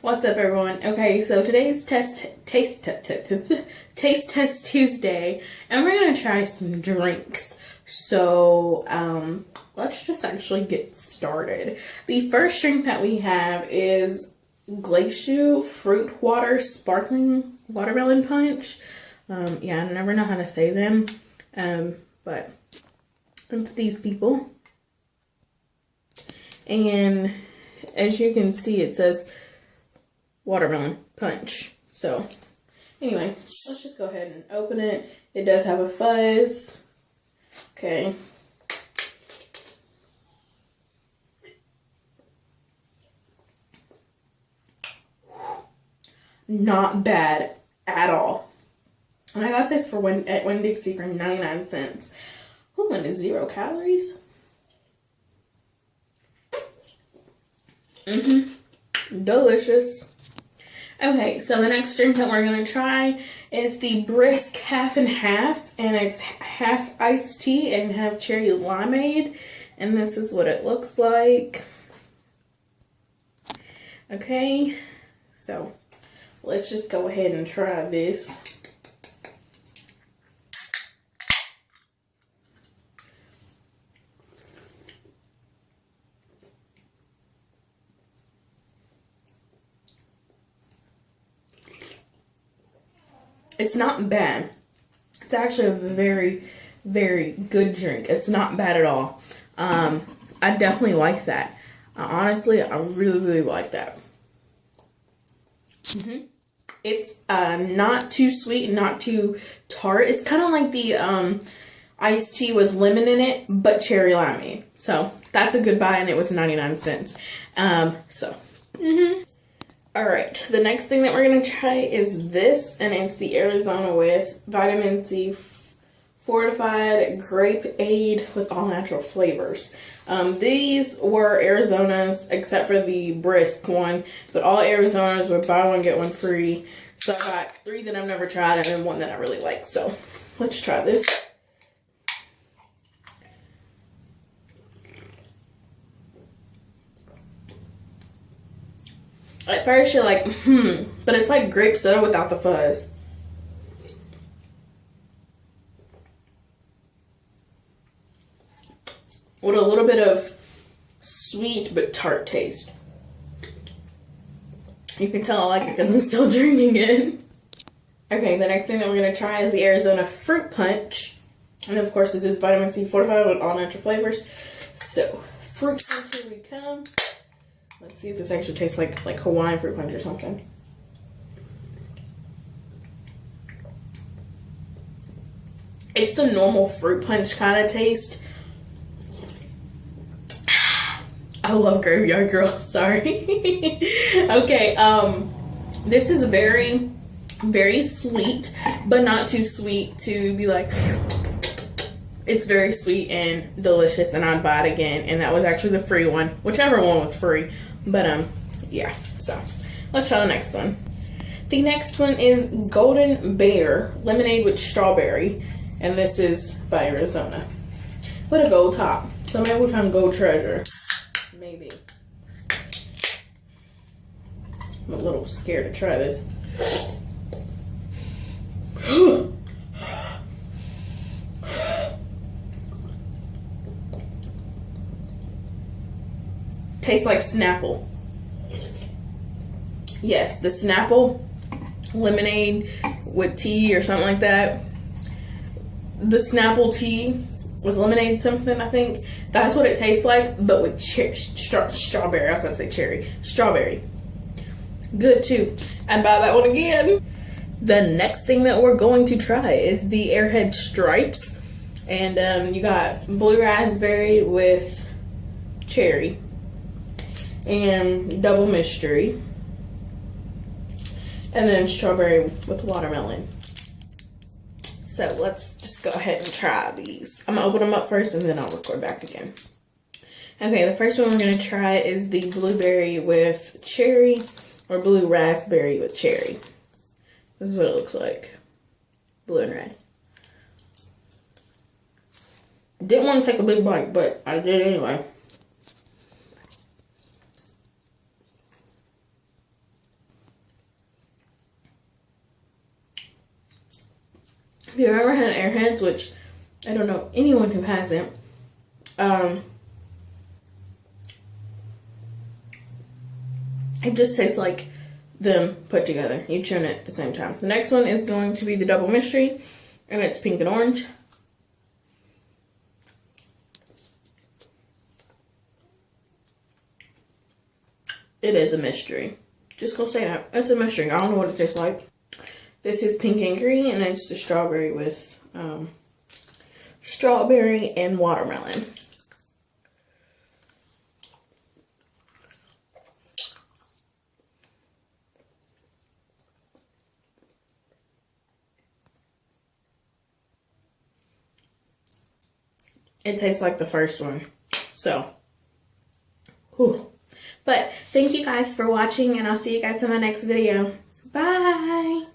What's up, everyone? Okay, so today's taste test Tuesday, and we're gonna try some drinks. So, let's just actually get started. The first drink that we have is Glacier Fruit Water Sparkling Watermelon Punch. Yeah, I never know how to say them, but it's these people. And as you can see, it says watermelon punch. So anyway, let's just go ahead and open it. It does have a fuzz. Okay. Not bad at all. And I got this for at Winn-Dixie for 99 cents. Ooh, and it's 0 calories. Delicious. Okay, so the next drink that we're going to try is the Brisk Half and Half, and it's half iced tea and half cherry limeade, and this is what it looks like. Okay, so let's just go ahead and try this. It's not bad. It's actually a very, very good drink. It's not bad at all. I definitely like that. Honestly, I really, really like that. It's not too sweet and not too tart. It's kind of like the iced tea with lemon in it, but cherry limeade. So that's a good buy, and it was 99 cents. Alright, the next thing that we're going to try is this, and it's the Arizona with vitamin C fortified grape aid with all natural flavors. These were Arizona's, except for the Brisk one, but all Arizona's were buy one, get one free. So I got 3 that I've never tried and then 1 that I really like. So let's try this. At first you're like, but it's like grape soda without the fuzz. With a little bit of sweet but tart taste. You can tell I like it because I'm still drinking it. Okay, the next thing that we're going to try is the Arizona Fruit Punch. And of course this is vitamin C fortified with all natural flavors. So, fruit punch, here we come. Let's see if this actually tastes like Hawaiian fruit punch or something. It's the normal fruit punch kind of taste. I love Graveyard Girl, sorry. Okay, this is very, very sweet, but not too sweet to be like, it's very sweet and delicious, and I'd buy it again. And that was actually the free one, whichever one was free. But yeah, so let's try the next one. The next one is Golden Bear lemonade with strawberry, and this is by Arizona with a gold top. So maybe we found gold treasure. Maybe. I'm a little scared to try this. Tastes like Snapple. Yes, the Snapple lemonade with tea or something like that. The Snapple tea with lemonade something, I think. That's what it tastes like, but with strawberry. I was going to say cherry. Strawberry. Good too. I'd buy that one again. The next thing that we're going to try is the Airhead Stripes. And you got blue raspberry with cherry. And double mystery, and then strawberry with watermelon. So let's just go ahead and try these. I'm gonna open them up first and then I'll record back again. Okay, the first one we're gonna try is the blueberry with cherry, or blue raspberry with cherry. This is what it looks like, blue and red. Didn't want to take a big bite, but I did anyway. If you've ever had Airheads, which I don't know anyone who hasn't, it just tastes like them put together. You chew it at the same time. The next one is going to be the Double Mystery, and it's pink and orange. It is a mystery. Just gonna say that. It's a mystery. I don't know what it tastes like. This is pink and green, and it's the strawberry with strawberry and watermelon. It tastes like the first one. So, whew. But thank you guys for watching, and I'll see you guys in my next video. Bye!